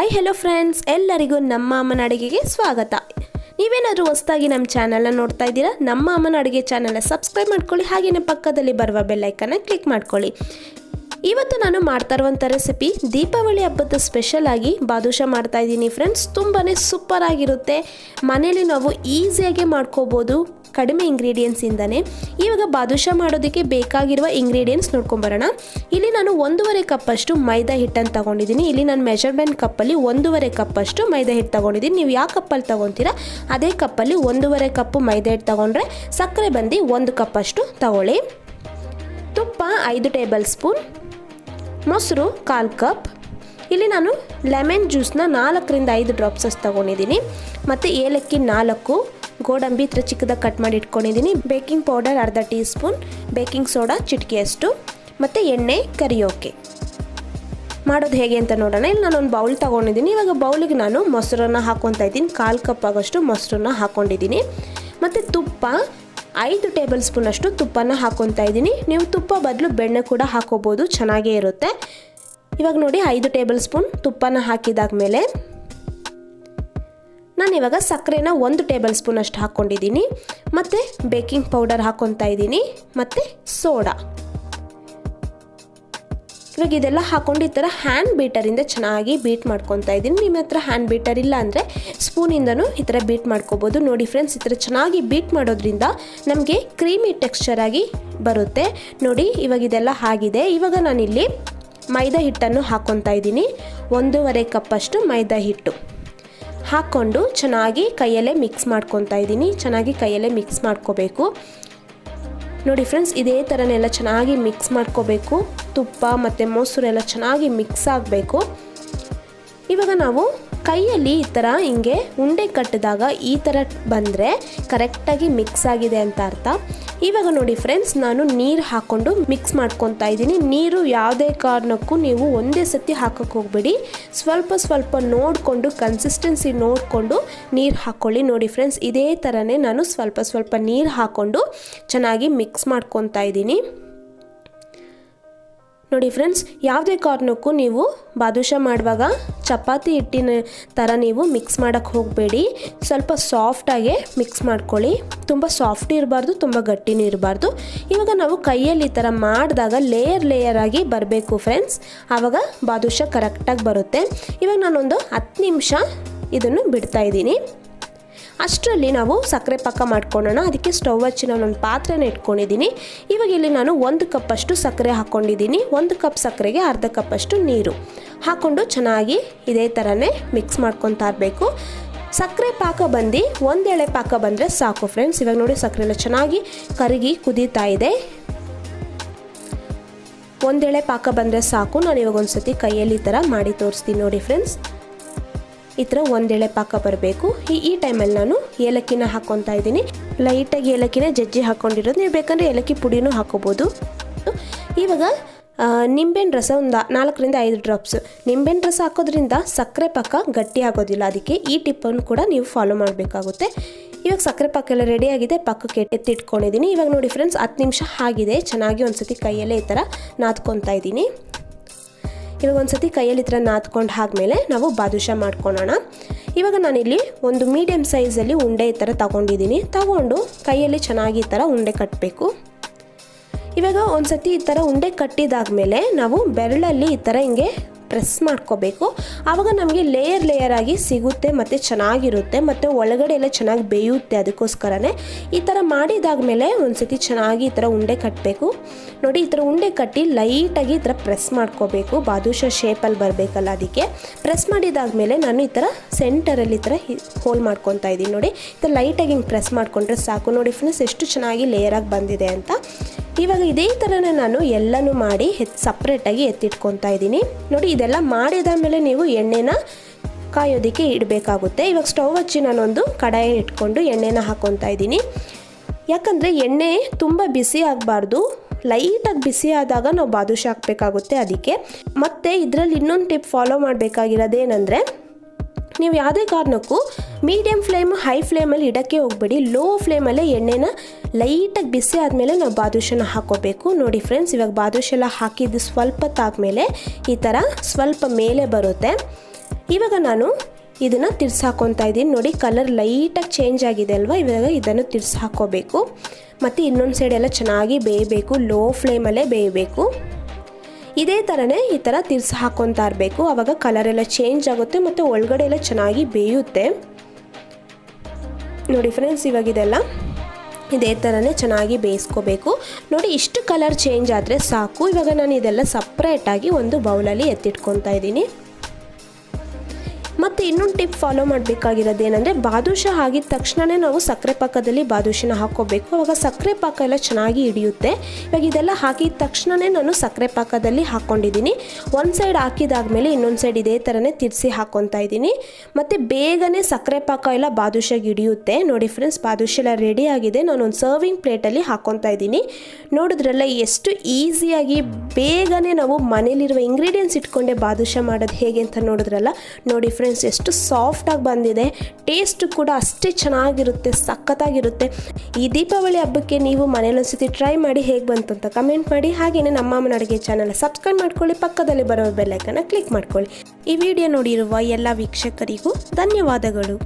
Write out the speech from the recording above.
Hi hello friends, ಎಲ್ಲರಿಗೂ ನಮ್ಮ ಅಮ್ಮನ ಅಡುಗೆಗೆ ಸ್ವಾಗತ. ನೀವೇನಾದರೂ ಹೊಸದಾಗಿ ನಮ್ಮ ಚಾನಲ್ನ ನೋಡ್ತಾ ಇದ್ದೀರಾ, ನಮ್ಮ ಅಮ್ಮನ ಅಡುಗೆ ಚಾನಲ್ನ ಸಬ್ಸ್ಕ್ರೈಬ್ ಮಾಡ್ಕೊಳ್ಳಿ. ಹಾಗೆಯೇ ಪಕ್ಕದಲ್ಲಿ ಬರುವ ಬೆಲ್ ಐಕನ್ನ ಕ್ಲಿಕ್ ಮಾಡ್ಕೊಳ್ಳಿ. ಇವತ್ತು ನಾನು ಮಾಡ್ತಾ ಇರುವಂಥ ರೆಸಿಪಿ ದೀಪಾವಳಿ ಹಬ್ಬದ ಸ್ಪೆಷಲ್ ಆಗಿ ಬಾದುಷಾ ಮಾಡ್ತಾ ಇದ್ದೀನಿ ಫ್ರೆಂಡ್ಸ್. ತುಂಬಾ ಸೂಪರ್ ಆಗಿರುತ್ತೆ. ಮನೇಲಿ ನಾವು ಈಸಿಯಾಗಿ ಮಾಡ್ಕೋಬೋದು ಕಡಿಮೆ ಇಂಗ್ರೀಡಿಯೆಂಟ್ಸಿಂದನೇ. ಇವಾಗ ಬಾದುಷಾ ಮಾಡೋದಕ್ಕೆ ಬೇಕಾಗಿರುವ ಇಂಗ್ರೀಡಿಯೆಂಟ್ಸ್ ನೋಡ್ಕೊಂಬರೋಣ. ಇಲ್ಲಿ ನಾನು 1.5 ಕಪ್ಪಷ್ಟು ಮೈದಾ ಹಿಟ್ಟನ್ನು ತೊಗೊಂಡಿದ್ದೀನಿ. ಇಲ್ಲಿ ನಾನು ಮೆಜರ್ಮೆಂಟ್ ಕಪ್ಪಲ್ಲಿ 1.5 ಕಪ್ಪಷ್ಟು ಮೈದಾ ಹಿಟ್ಟು ತೊಗೊಂಡಿದ್ದೀನಿ. ನೀವು ಯಾವ ಕಪ್ಪಲ್ಲಿ ತೊಗೊತೀರಾ ಅದೇ ಕಪ್ಪಲ್ಲಿ 1.5 ಕಪ್ಪು ಮೈದಾ ಹಿಟ್ಟು ತೊಗೊಂಡ್ರೆ, ಸಕ್ಕರೆ ಬಂದು 1 ಕಪ್ಪಷ್ಟು ತೊಗೊಳ್ಳಿ. ತುಪ್ಪ 5 ಟೇಬಲ್ ಸ್ಪೂನ್, ಮೊಸರು 1/4 ಕಪ್. ಇಲ್ಲಿ ನಾನು ಲೆಮನ್ ಜ್ಯೂಸ್ನ 4ರಿಂದ 5 ಡ್ರಾಪ್ಸಸ್ ತೊಗೊಂಡಿದ್ದೀನಿ. ಮತ್ತು ಏಲಕ್ಕಿ 4, ಗೋಡಂಬಿ ಇತರ ಚಿಕ್ಕದಾಗಿ ಕಟ್ ಮಾಡಿ ಇಟ್ಕೊಂಡಿದ್ದೀನಿ. ಬೇಕಿಂಗ್ ಪೌಡರ್ ಅರ್ಧ ಟೀ ಸ್ಪೂನ್, ಬೇಕಿಂಗ್ ಸೋಡಾ ಚಿಟಿಕೆಯಷ್ಟು, ಮತ್ತು ಎಣ್ಣೆ ಕರಿಯೋಕೆ. ಮಾಡೋದು ಹೇಗೆ ಅಂತ ನೋಡೋಣ. ಇಲ್ಲಿ ನಾನು ಒಂದು ಬೌಲ್ ತೊಗೊಂಡಿದ್ದೀನಿ. ಇವಾಗ ಬೌಲಿಗೆ ನಾನು ಮೊಸರನ್ನು ಹಾಕ್ಕೊತಾ ಇದ್ದೀನಿ. 1/4 ಕಪ್ ಆಗೋಷ್ಟು ಮೊಸರನ್ನ ಹಾಕ್ಕೊಂಡಿದ್ದೀನಿ. ಮತ್ತು ತುಪ್ಪ 5 ಟೇಬಲ್ ಸ್ಪೂನಷ್ಟು ತುಪ್ಪನ ಹಾಕ್ಕೊತಾ ಇದ್ದೀನಿ. ನೀವು ತುಪ್ಪ ಬದಲು ಬೆಣ್ಣೆ ಕೂಡ ಹಾಕೋಬೋದು, ಚೆನ್ನಾಗೇ ಇರುತ್ತೆ. ಇವಾಗ ನೋಡಿ 5 ಟೇಬಲ್ ಸ್ಪೂನ್ ತುಪ್ಪನ ಹಾಕಿದಾದ್ಮೇಲೆ ನಾನಿವಾಗ ಸಕ್ಕರೆನ 1 ಟೇಬಲ್ ಸ್ಪೂನ್ ಅಷ್ಟು ಹಾಕ್ಕೊಂಡಿದ್ದೀನಿ. ಮತ್ತು ಬೇಕಿಂಗ್ ಪೌಡರ್ ಹಾಕ್ಕೊತಾ ಇದ್ದೀನಿ, ಮತ್ತು ಸೋಡಾ. ಇವಾಗ ಇದೆಲ್ಲ ಹಾಕ್ಕೊಂಡು ಈ ಥರ ಹ್ಯಾಂಡ್ ಬೀಟರಿಂದ ಚೆನ್ನಾಗಿ ಬೀಟ್ ಮಾಡ್ಕೊತಾ ಇದ್ದೀನಿ. ನಿಮ್ಮ ಹತ್ರ ಹ್ಯಾಂಡ್ ಬೀಟರ್ ಇಲ್ಲ ಅಂದರೆ ಸ್ಪೂನಿಂದನೂ ಈ ಥರ ಬೀಟ್ ಮಾಡ್ಕೋಬೋದು. ನೋಡಿ ಫ್ರೆಂಡ್ಸ್, ಈ ಥರ ಚೆನ್ನಾಗಿ ಬೀಟ್ ಮಾಡೋದ್ರಿಂದ ನಮಗೆ ಕ್ರೀಮಿ ಟೆಕ್ಸ್ಚರ್ ಆಗಿ ಬರುತ್ತೆ. ನೋಡಿ ಇವಾಗ ಇದೆಲ್ಲ ಆಗಿದೆ. ಇವಾಗ ನಾನಿಲ್ಲಿ ಮೈದಾ ಹಿಟ್ಟನ್ನು ಹಾಕ್ಕೊತಾ ಇದ್ದೀನಿ. 1.5 ಕಪ್ಪಷ್ಟು ಮೈದಾ ಹಿಟ್ಟು ಹಾಕ್ಕೊಂಡು ಚೆನ್ನಾಗಿ ಕೈಯಲ್ಲೇ ಮಿಕ್ಸ್ ಮಾಡ್ಕೊತಾ ಇದ್ದೀನಿ. ಚೆನ್ನಾಗಿ ಕೈಯಲ್ಲೇ ಮಿಕ್ಸ್ ಮಾಡ್ಕೋಬೇಕು. ನೋಡಿ ಫ್ರೆಂಡ್ಸ್, ಇದೇ ಥರನೆಲ್ಲ ಚೆನ್ನಾಗಿ ಮಿಕ್ಸ್ ಮಾಡ್ಕೋಬೇಕು. ತುಪ್ಪ ಮತ್ತು ಮೊಸರೆಲ್ಲ ಚೆನ್ನಾಗಿ ಮಿಕ್ಸ್ ಆಗಬೇಕು. ಇವಾಗ ನಾವು ಕೈಯಲ್ಲಿ ಈ ಥರ ಹಿಂಗೆ ಉಂಡೆ ಕಟ್ಟಿದಾಗ ಈ ಥರ ಬಂದರೆ ಕರೆಕ್ಟಾಗಿ ಮಿಕ್ಸ್ ಆಗಿದೆ ಅಂತ ಅರ್ಥ. ಇವಾಗ ನೋಡಿ ಫ್ರೆಂಡ್ಸ್, ನಾನು ನೀರು ಹಾಕ್ಕೊಂಡು ಮಿಕ್ಸ್ ಮಾಡ್ಕೊತಾ ಇದ್ದೀನಿ. ನೀರು ಯಾವುದೇ ಕಾರಣಕ್ಕೂ ನೀವು ಒಂದೇ ಸತಿ ಹಾಕೋಕ್ಕೆ ಹೋಗಬೇಡಿ. ಸ್ವಲ್ಪ ಸ್ವಲ್ಪ ನೋಡಿಕೊಂಡು, ಕನ್ಸಿಸ್ಟೆನ್ಸಿ ನೋಡಿಕೊಂಡು ನೀರು ಹಾಕ್ಕೊಳ್ಳಿ. ನೋಡಿ ಫ್ರೆಂಡ್ಸ್, ಇದೇ ಥರನೇ ನಾನು ಸ್ವಲ್ಪ ಸ್ವಲ್ಪ ನೀರು ಹಾಕ್ಕೊಂಡು ಚೆನ್ನಾಗಿ ಮಿಕ್ಸ್ ಮಾಡ್ಕೊತಾ ಇದ್ದೀನಿ. ನೋಡಿ ಫ್ರೆಂಡ್ಸ್, ಯಾವುದೇ ಕಾರಣಕ್ಕೂ ನೀವು ಬಾದುಷಾ ಮಾಡುವಾಗ ಚಪಾತಿ ಹಿಟ್ಟಿನ ಥರ ನೀವು ಮಿಕ್ಸ್ ಮಾಡೋಕ್ಕೆ ಹೋಗಬೇಡಿ. ಸ್ವಲ್ಪ ಸಾಫ್ಟಾಗೆ ಮಿಕ್ಸ್ ಮಾಡ್ಕೊಳ್ಳಿ. ತುಂಬ ಸಾಫ್ಟ್ ಇರಬಾರ್ದು, ತುಂಬ ಗಟ್ಟಿನೂ ಇರಬಾರ್ದು. ಇವಾಗ ನಾವು ಕೈಯಲ್ಲಿ ಈ ಥರ ಮಾಡಿದಾಗ ಲೇಯರ್ ಆಗಿ ಬರಬೇಕು ಫ್ರೆಂಡ್ಸ್. ಆವಾಗ ಬಾದುಷಾ ಕರೆಕ್ಟಾಗಿ ಬರುತ್ತೆ. ಇವಾಗ ನಾನೊಂದು 10 ನಿಮಿಷ ಇದನ್ನು ಬಿಡ್ತಾ ಇದ್ದೀನಿ. ಅಷ್ಟರಲ್ಲಿ ನಾವು ಸಕ್ಕರೆ ಪಾಕ ಮಾಡ್ಕೊಳ್ಳೋಣ. ಅದಕ್ಕೆ ಸ್ಟವ್ ಹಚ್ಚಿ ನಾನೊಂದು ಪಾತ್ರೆನ ಇಟ್ಕೊಂಡಿದ್ದೀನಿ. ಇವಾಗ ಇಲ್ಲಿ ನಾನು 1 ಕಪ್ಪಷ್ಟು ಸಕ್ಕರೆ ಹಾಕ್ಕೊಂಡಿದ್ದೀನಿ. 1 ಕಪ್ ಸಕ್ಕರೆಗೆ ಅರ್ಧ ಕಪ್ಪಷ್ಟು ನೀರು ಹಾಕ್ಕೊಂಡು ಚೆನ್ನಾಗಿ ಇದೇ ಥರನೇ ಮಿಕ್ಸ್ ಮಾಡ್ಕೊತಾ ಇರಬೇಕು. ಸಕ್ಕರೆ ಪಾಕ ಬಂದು 1 ಎಳೆ ಪಾಕ ಬಂದರೆ ಸಾಕು ಫ್ರೆಂಡ್ಸ್. ಇವಾಗ ನೋಡಿ ಸಕ್ಕರೆ ಎಲ್ಲ ಚೆನ್ನಾಗಿ ಕರಗಿ ಕುದೀತಾ ಇದೆ. 1 ಎಳೆ ಪಾಕ ಬಂದರೆ ಸಾಕು. ನಾನು ಇವಾಗ ಒಂದು ಸತಿ ಕೈಯಲ್ಲಿ ಈ ಥರ ಮಾಡಿ ತೋರಿಸ್ತೀನಿ. ನೋಡಿ ಫ್ರೆಂಡ್ಸ್, ಈ ಥರ 1 ಎಳೆ ಪಾಕ ಬರಬೇಕು. ಈ ಟೈಮಲ್ಲಿ ನಾನು ಏಲಕ್ಕಿನ ಹಾಕ್ಕೊತಾ ಇದ್ದೀನಿ. ಲೈಟಾಗಿ ಏಲಕ್ಕಿನ ಜಜ್ಜಿ ಹಾಕ್ಕೊಂಡಿರೋದು. ನೀವು ಬೇಕಂದರೆ ಏಲಕ್ಕಿ ಪುಡಿನೂ ಹಾಕೋಬೋದು. ಇವಾಗ ನಿಂಬೆಹಣ್ಣು ರಸ ಒಂದು 4ರಿಂದ 5 ಡ್ರಾಪ್ಸ್ ನಿಂಬೆಹಣ್ಣು ರಸ ಹಾಕೋದ್ರಿಂದ ಸಕ್ಕರೆ ಪಾಕ ಗಟ್ಟಿ ಆಗೋದಿಲ್ಲ. ಅದಕ್ಕೆ ಈ ಟಿಪ್ಪನ್ನು ಕೂಡ ನೀವು ಫಾಲೋ ಮಾಡಬೇಕಾಗುತ್ತೆ. ಇವಾಗ ಸಕ್ಕರೆ ಪಾಕ ಎಲ್ಲ ರೆಡಿಯಾಗಿದೆ. ಪಾಕಕ್ಕೆ ಎತ್ತಿಟ್ಕೊಂಡಿದ್ದೀನಿ. ಇವಾಗ ನೋಡಿ ಫ್ರೆಂಡ್ಸ್, 10 ನಿಮಿಷ ಆಗಿದೆ. ಚೆನ್ನಾಗಿ ಒಂದು ಸತಿ ಕೈಯಲ್ಲೇ ಈ ಥರ ನಾದ್ಕೊತಾ ಇದ್ದೀನಿ. ಇವಾಗ ಒಂದು ಸತಿ ಕೈಯಲ್ಲಿ ಈ ಥರ ನಾದ್ಕೊಂಡು ಆದಮೇಲೆ ನಾವು ಬಾದುಷಾ ಮಾಡ್ಕೊಳ್ಳೋಣ. ಇವಾಗ ನಾನಿಲ್ಲಿ ಒಂದು ಮೀಡಿಯಮ್ ಸೈಜಲ್ಲಿ ಉಂಡೆ ಈ ಥರ ತಗೊಂಡಿದ್ದೀನಿ. ತಗೊಂಡು ಕೈಯಲ್ಲಿ ಚೆನ್ನಾಗಿ ಈ ಥರ ಉಂಡೆ ಕಟ್ಟಬೇಕು. ಇವಾಗ ಒಂದು ಸತಿ ಈ ಥರ ಉಂಡೆ ಕಟ್ಟಿದಾದ್ಮೇಲೆ ನಾವು ಬೆರಳಲ್ಲಿ ಈ ಥರ ಹಿಂಗೆ ಪ್ರೆಸ್ ಮಾಡ್ಕೋಬೇಕು. ಆವಾಗ ನಮಗೆ ಲೇಯರ್ ಆಗಿ ಸಿಗುತ್ತೆ ಮತ್ತು ಚೆನ್ನಾಗಿರುತ್ತೆ, ಮತ್ತು ಒಳಗಡೆ ಎಲ್ಲ ಚೆನ್ನಾಗಿ ಬೇಯುತ್ತೆ. ಅದಕ್ಕೋಸ್ಕರನೇ ಈ ಥರ ಮಾಡಿದಾದ್ಮೇಲೆ ಒಂದು ಸತಿ ಚೆನ್ನಾಗಿ ಈ ಥರ ಉಂಡೆ ಕಟ್ಟಬೇಕು. ನೋಡಿ, ಈ ಥರ ಉಂಡೆ ಕಟ್ಟಿ ಲೈಟಾಗಿ ಈ ಥರ ಪ್ರೆಸ್ ಮಾಡ್ಕೋಬೇಕು. ಬಾದುಷಾ ಶೇಪಲ್ಲಿ ಬರಬೇಕಲ್ಲ, ಅದಕ್ಕೆ ಪ್ರೆಸ್ ಮಾಡಿದಾದ್ಮೇಲೆ ನಾನು ಈ ಥರ ಸೆಂಟರಲ್ಲಿ ಈ ಥರ ಹೋಲ್ ಮಾಡ್ಕೊತಾ ಇದ್ದೀನಿ. ನೋಡಿ, ಈ ಥರ ಲೈಟಾಗಿ ಹಿಂಗೆ ಪ್ರೆಸ್ ಮಾಡಿಕೊಂಡ್ರೆ ಸಾಕು. ನೋಡಿ ಫ್ರೆಂಡ್ಸ್, ಎಷ್ಟು ಚೆನ್ನಾಗಿ ಲೇಯರಾಗಿ ಬಂದಿದೆ ಅಂತ. ಇವಾಗ ಇದೇ ಥರನೇ ನಾನು ಎಲ್ಲನೂ ಮಾಡಿ ಸಪ್ರೇಟಾಗಿ ಎತ್ತಿಟ್ಕೊತಾ ಇದ್ದೀನಿ. ನೋಡಿ, ಇದೆಲ್ಲ ಮಾಡಿದಾದ್ಮೇಲೆ ನೀವು ಎಣ್ಣೆನ ಕಾಯೋದಕ್ಕೆ ಇಡಬೇಕಾಗುತ್ತೆ. ಇವಾಗ ಸ್ಟವ್ ಹಚ್ಚಿ ನಾನೊಂದು ಕಡಾಯಿ ಇಟ್ಕೊಂಡು ಎಣ್ಣೆನ ಹಾಕ್ಕೊತಾ ಇದ್ದೀನಿ. ಯಾಕಂದರೆ ಎಣ್ಣೆ ತುಂಬ ಬಿಸಿ ಆಗಬಾರ್ದು, ಲೈಟಾಗಿ ಬಿಸಿ ಆದಾಗ ನಾವು ಬಾದುಷಾ ಹಾಕಬೇಕಾಗುತ್ತೆ. ಅದಕ್ಕೆ ಮತ್ತು ಇದರಲ್ಲಿ ಇನ್ನೊಂದು ಟಿಪ್ ಫಾಲೋ ಮಾಡಬೇಕಾಗಿರೋದೇನೆಂದರೆ, ನೀವು ಯಾವುದೇ ಕಾರಣಕ್ಕೂ ಮೀಡಿಯಮ್ ಫ್ಲೇಮ್ ಹೈ ಫ್ಲೇಮಲ್ಲಿ ಇಡೋಕ್ಕೆ ಹೋಗಬೇಡಿ. ಲೋ ಫ್ಲೇಮಲ್ಲೇ ಎಣ್ಣೆನ ಲೈಟಾಗಿ ಬಿಸಿ ಆದಮೇಲೆ ನಾವು ಬಾದುಷಾನ ಹಾಕ್ಕೋಬೇಕು. ನೋಡಿ ಫ್ರೆಂಡ್ಸ್, ಇವಾಗ ಬಾದುಷಾ ಎಲ್ಲ ಹಾಕಿದ್ದು ಸ್ವಲ್ಪ ಹೊತ್ತಾದ್ಮೇಲೆ ಈ ಥರ ಸ್ವಲ್ಪ ಮೇಲೆ ಬರುತ್ತೆ. ಇವಾಗ ನಾನು ಇದನ್ನು ತಿರ್ಸಿ ಹಾಕ್ಕೊತಾ ಇದ್ದೀನಿ. ನೋಡಿ ಕಲರ್ ಲೈಟಾಗಿ ಚೇಂಜ್ ಆಗಿದೆ ಅಲ್ವಾ. ಇವಾಗ ಇದನ್ನು ತಿರ್ಸಿ ಹಾಕ್ಕೋಬೇಕು. ಮತ್ತು ಇನ್ನೊಂದು ಸೈಡ್ ಎಲ್ಲ ಚೆನ್ನಾಗಿ ಬೇಯಬೇಕು, ಲೋ ಫ್ಲೇಮಲ್ಲೇ ಬೇಯಬೇಕು. ಇದೇ ಥರನೇ ಈ ಥರ ತಿರ್ಸಿ ಹಾಕ್ಕೊತಾ ಇರಬೇಕು. ಆವಾಗ ಕಲರ್ ಎಲ್ಲ ಚೇಂಜ್ ಆಗುತ್ತೆ ಮತ್ತು ಒಳಗಡೆ ಎಲ್ಲ ಚೆನ್ನಾಗಿ ಬೇಯುತ್ತೆ. ನೋಡಿ ಫ್ರೆಂಡ್ಸ್, ಇವಾಗ ಇದೆಲ್ಲ ಇದೇ ಥರನೇ ಚೆನ್ನಾಗಿ ಬೇಯಿಸ್ಕೋಬೇಕು. ನೋಡಿ ಇಷ್ಟು ಕಲರ್ ಚೇಂಜ್ ಆದರೆ ಸಾಕು. ಇವಾಗ ನಾನು ಇದೆಲ್ಲ ಸಪ್ರೇಟಾಗಿ ಒಂದು ಬೌಲಲ್ಲಿ ಎತ್ತಿಟ್ಕೊತಾ ಇದ್ದೀನಿ. ಮತ್ತು ಇನ್ನೊಂದು ಟಿಪ್ ಫಾಲೋ ಮಾಡಬೇಕಾಗಿರೋದು ಏನಂದರೆ, ಬಾದುಷಾ ಆಗಿದ ತಕ್ಷಣವೇ ನಾವು ಸಕ್ಕರೆ ಪಾಕದಲ್ಲಿ ಬಾದುಷನ ಹಾಕ್ಕೋಬೇಕು. ಆವಾಗ ಸಕ್ಕರೆ ಪಾಕ ಎಲ್ಲ ಚೆನ್ನಾಗಿ ಹಿಡಿಯುತ್ತೆ. ಇವಾಗ ಇದೆಲ್ಲ ಹಾಕಿದ ತಕ್ಷಣವೇ ನಾನು ಸಕ್ಕರೆ ಪಾಕದಲ್ಲಿ ಹಾಕ್ಕೊಂಡಿದ್ದೀನಿ. ಒಂದು ಸೈಡ್ ಹಾಕಿದಾದ್ಮೇಲೆ ಇನ್ನೊಂದು ಸೈಡ್ ಇದೇ ಥರನೇ ತಿರ್ಸಿ ಹಾಕ್ಕೊತಾ ಇದ್ದೀನಿ. ಮತ್ತು ಬೇಗನೆ ಸಕ್ಕರೆ ಪಾಕ ಎಲ್ಲ ಬಾದುಷಾಗೆ ಹಿಡಿಯುತ್ತೆ. ನೋಡಿ ಫ್ರೆಂಡ್ಸ್, ಬಾದುಷಾ ಎಲ್ಲ ರೆಡಿ ಆಗಿದೆ. ನಾನೊಂದು ಸರ್ವಿಂಗ್ ಪ್ಲೇಟಲ್ಲಿ ಹಾಕ್ಕೊತಾ ಇದ್ದೀನಿ. ನೋಡಿದ್ರಲ್ಲ ಎಷ್ಟು ಈಸಿಯಾಗಿ ಬೇಗನೆ ನಾವು ಮನೇಲಿರುವ ಇಂಗ್ರೀಡಿಯೆಂಟ್ಸ್ ಇಟ್ಕೊಂಡೆ ಬಾದುಷಾ ಮಾಡೋದು ಹೇಗೆ ಅಂತ ನೋಡಿದ್ರಲ್ಲ. ನೋಡಿ ಫ್ರೆಂಡ್ಸ್, ಎಷ್ಟು ಸಾಫ್ಟಾಗಿ ಬಂದಿದೆ. ಟೇಸ್ಟ್ ಕೂಡ ಅಷ್ಟೇ ಚೆನ್ನಾಗಿರುತ್ತೆ, ಸಖತ್ತಾಗಿರುತ್ತೆ. ಈ ದೀಪಾವಳಿ ಹಬ್ಬಕ್ಕೆ ನೀವು ಮನೇಲಿ ಒಂದ್ಸತಿ ಟ್ರೈ ಮಾಡಿ ಹೇಗೆ ಬಂತು ಅಂತ ಕಮೆಂಟ್ ಮಾಡಿ. ಹಾಗೆಯೇ ನಮ್ಮ ಅಮ್ಮನ ಅಡುಗೆ ಚಾನಲ್ ಸಬ್ಸ್ಕ್ರೈಬ್ ಮಾಡ್ಕೊಳ್ಳಿ, ಪಕ್ಕದಲ್ಲಿ ಬರೋ ಬೆಲ್ ಐಕನ್ನ ಕ್ಲಿಕ್ ಮಾಡ್ಕೊಳ್ಳಿ. ಈ ವಿಡಿಯೋ ನೋಡಿರುವ ಎಲ್ಲ ವೀಕ್ಷಕರಿಗೂ ಧನ್ಯವಾದಗಳು.